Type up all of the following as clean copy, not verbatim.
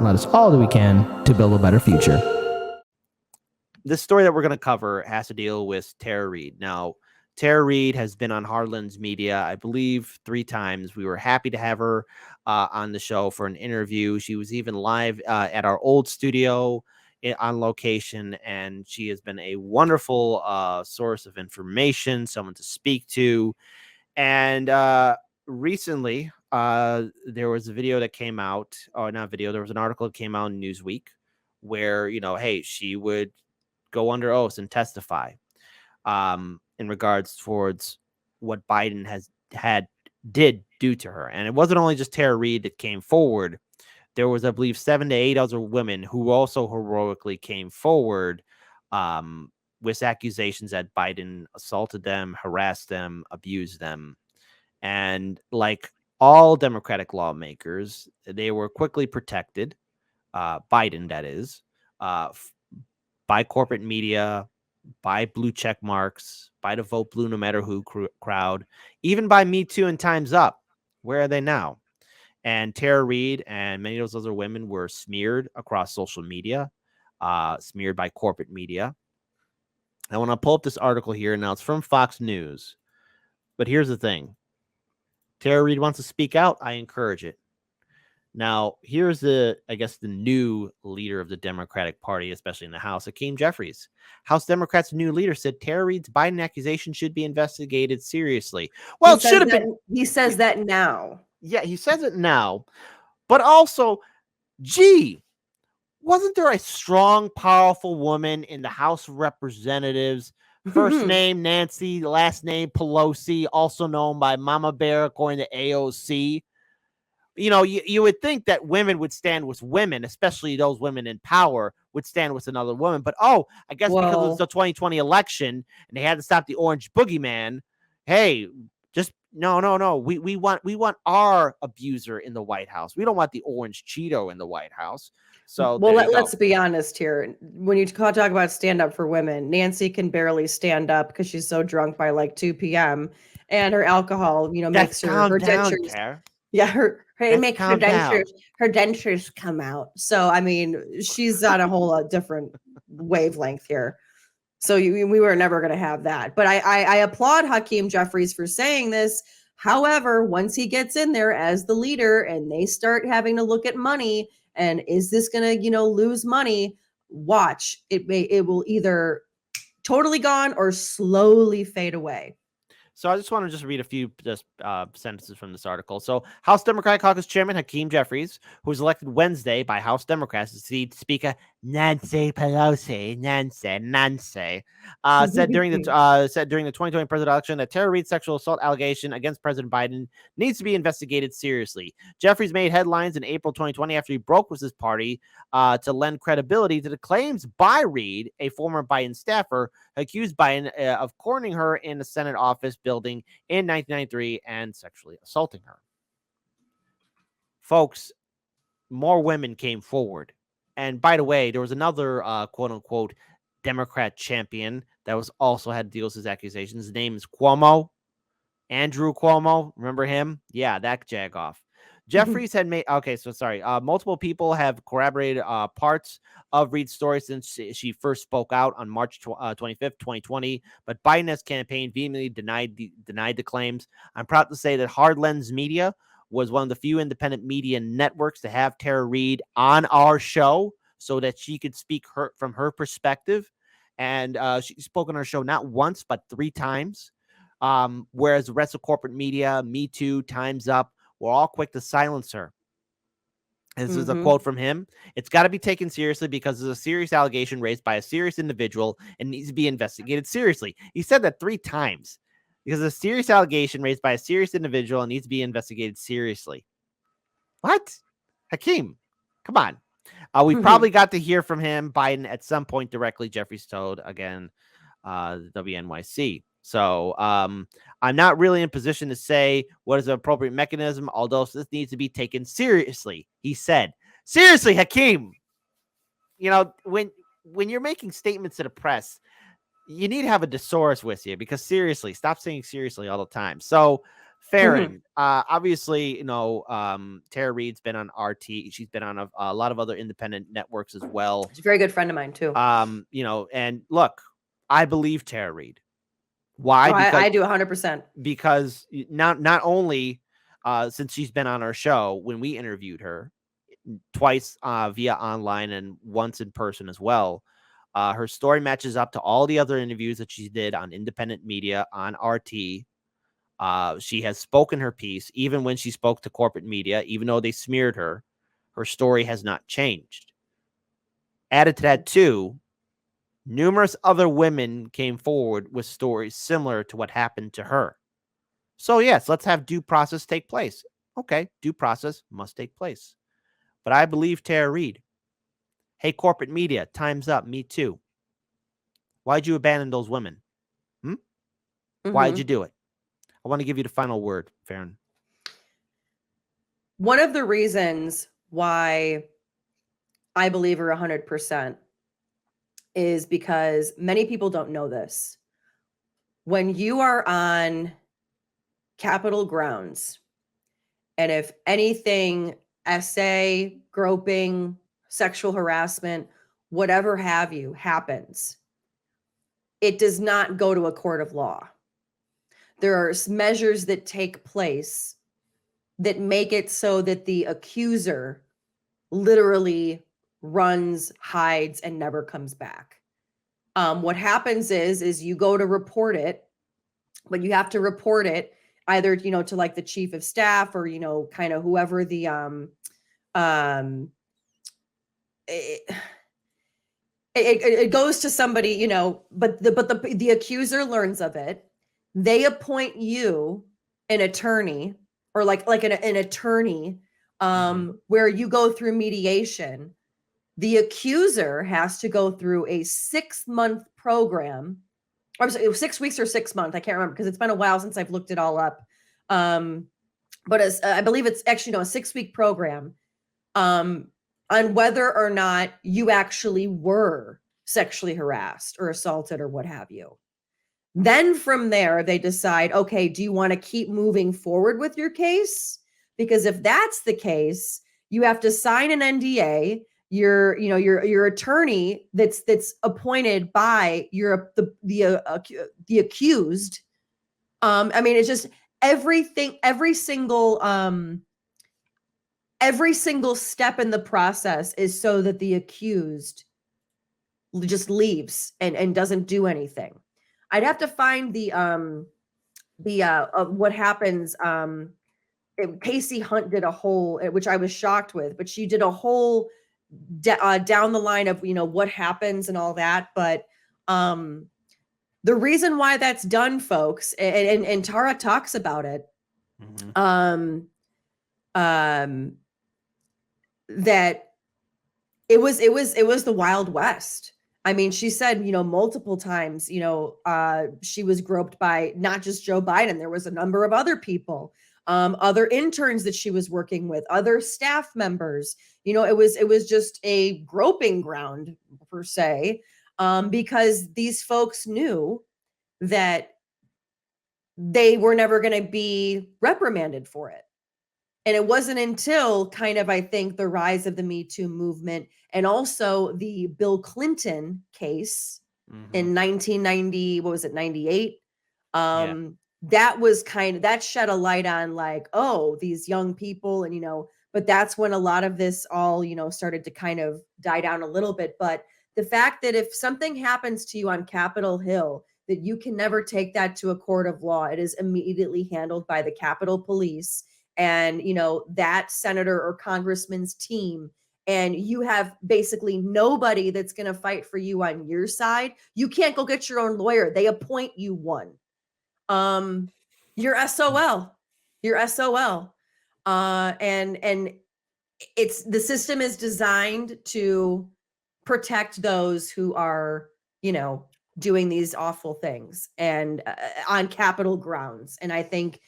and let us all do we can to build a better future. This story that we're going to cover has to deal with Tara Reade. Now, Tara Reade has been on Heartland's Media, I believe, 3 times. We were happy to have her on the show for an interview. She was even live at our old studio on location, and she has been a wonderful source of information, someone to speak to. And recently, there was a video that came out, or not video, there was an article that came out in Newsweek where, hey, she would go under oath and testify in regards towards what Biden did do to her. And it wasn't only just Tara Reade that came forward. There was, I believe, 7 to 8 other women who also heroically came forward with accusations that Biden assaulted them, harassed them, abused them. And like all Democratic lawmakers, they were quickly protected, Biden, that is, by corporate media, by blue check marks, by the Vote Blue No Matter Who crowd, even by Me Too and Time's Up. Where are they now? And Tara Reade and many of those other women were smeared across social media, smeared by corporate media. I want to pull up this article here. Now, it's from Fox News. But here's the thing. Tara Reade wants to speak out. I encourage it. Now, here's the new leader of the Democratic Party, especially in the House, Hakeem Jeffries. House Democrats' new leader said Tara Reade's Biden accusation should be investigated seriously. Well, it should have been. He says that now. Yeah, he says it now. But also, gee, wasn't there a strong, powerful woman in the House of Representatives? First name Nancy, last name Pelosi, also known by Mama Bear according to AOC. You would think that women would stand with women, especially those women in power would stand with another woman. But, I guess because it's the 2020 election and they had to stop the orange boogeyman, hey, just no. We want our abuser in the White House. We don't want the orange Cheeto in the White House. So let's be honest here. When you talk about stand up for women, Nancy can barely stand up because she's so drunk by like 2 p.m. and her alcohol, makes her dentures. Yeah, her dentures come out. So I mean, she's on a whole different wavelength here. So we were never going to have that. But I applaud Hakeem Jeffries for saying this. However, once he gets in there as the leader and they start having to look at money and is this going to, lose money? Watch it will either totally gone or slowly fade away. So I just want to read a few sentences from this article. So House Democratic Caucus Chairman Hakeem Jeffries, who was elected Wednesday by House Democrats to succeed Speaker Nancy Pelosi, said during the 2020 presidential election that Tara Reade's sexual assault allegation against President Biden needs to be investigated seriously. Jeffries made headlines in April 2020 after he broke with his party to lend credibility to the claims by Reade, a former Biden staffer, accused Biden of cornering her in the Senate office building in 1993 and sexually assaulting her. Folks, more women came forward. And by the way, there was another quote unquote Democrat champion that was also had to deal with his accusations. His name is Cuomo. Andrew Cuomo. Remember him? Yeah, that jagoff. Jeffries had made, multiple people have corroborated parts of Reade's story since she first spoke out on March 25th, 2020, but Biden's campaign vehemently denied the claims. I'm proud to say that Heartland's Media was one of the few independent media networks to have Tara Reade on our show so that she could speak from her perspective. And she spoke on our show not once, but 3 times. Whereas the rest of corporate media, Me Too, Time's Up, we're all quick to silence her. This is a quote from him. It's got to be taken seriously because it's a serious allegation raised by a serious individual and needs to be investigated seriously. He said that 3 times because it's a serious allegation raised by a serious individual and needs to be investigated seriously. What? Hakeem, come on. We probably got to hear from him, Biden, at some point directly, Jeffries told, again, WNYC. So I'm not really in position to say what is the appropriate mechanism, although this needs to be taken seriously, he said. Seriously, Hakeem. When you're making statements to the press, you need to have a thesaurus with you because seriously, stop saying seriously all the time. So Farron, obviously, Tara Reade's been on RT. She's been on a lot of other independent networks as well. She's a very good friend of mine too. And look, I believe Tara Reade. Why? Oh, Because I do 100%. Because not only since she's been on our show when we interviewed her twice via online and once in person as well, her story matches up to all the other interviews that she did on independent media on RT. She has spoken her piece, even when she spoke to corporate media, even though they smeared her story has not changed. Added to that, too, numerous other women came forward with stories similar to what happened to her. So, yes, let's have due process take place. Okay, due process must take place. But I believe Tara Reade. Hey, corporate media, time's up. Me too. Why'd you abandon those women? Why'd you do it? I want to give you the final word, Farron. One of the reasons why I believe her 100% is because many people don't know this. When you are on Capitol grounds, and if anything, SA, groping, sexual harassment, whatever have you, happens, it does not go to a court of law. There are measures that take place that make it so that the accuser literally runs, hides, and never comes back. What happens is you go to report it, but you have to report it either, to like the chief of staff or, kind of whoever the, it goes to somebody, but the accuser learns of it. They appoint you an attorney or like an attorney, where you go through mediation. The accuser has to go through a 6-month program. I'm sorry, 6 weeks or 6 months. I can't remember because it's been a while since I've looked it all up. But I believe it's actually a 6-week program on whether or not you actually were sexually harassed or assaulted or what have you. Then from there, they decide, okay, do you want to keep moving forward with your case? Because if that's the case, you have to sign an NDA. Your attorney that's appointed by the accused. I mean, it's just everything, every single step in the process is so that the accused just leaves and doesn't do anything. I'd have to find what happens. Casey Hunt did a whole, which I was shocked with, but she did a whole down the line of, what happens and all that. But the reason why that's done, folks, and Tara talks about it, that it was the Wild West. I mean, she said, multiple times, she was groped by not just Joe Biden. There was a number of other people, other interns that she was working with, other staff members. It was just a groping ground per se, because these folks knew that they were never going to be reprimanded for it. And it wasn't until kind of, I think, the rise of the Me Too movement and also the Bill Clinton case in 1990, 98? That was that shed a light on like, oh, these young people and, but that's when a lot of this all, started to kind of die down a little bit. But the fact that if something happens to you on Capitol Hill, that you can never take that to a court of law. It is immediately handled by the Capitol Police and, that senator or congressman's team. And you have basically nobody that's going to fight for you on your side. You can't go get your own lawyer. They appoint you one. You're SOL. You're SOL. And it's, the system is designed to protect those who are, doing these awful things and on Capitol grounds. And I think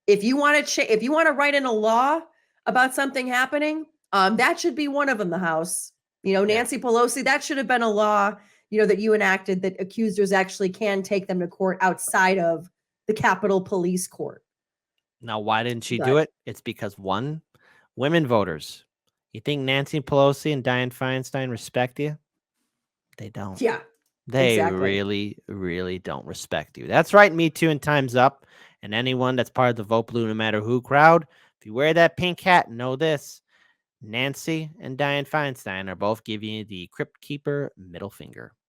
if you want to if you want to write in a law about something happening, that should be one of them. The House, Nancy Pelosi, that should have been a law, that you enacted, that accusers actually can take them to court outside of the Capitol Police Court. Now, why didn't she But do it? It's because one, women voters. You think Nancy Pelosi and Dianne Feinstein respect you? They don't. yeah, They exactly. really, really don't respect you. That's right. Me Too and Time's Up. And anyone that's part of the Vote Blue No Matter Who crowd, if you wear that pink hat, know this. Nancy and Dianne Feinstein are both giving you the Crypt Keeper middle finger.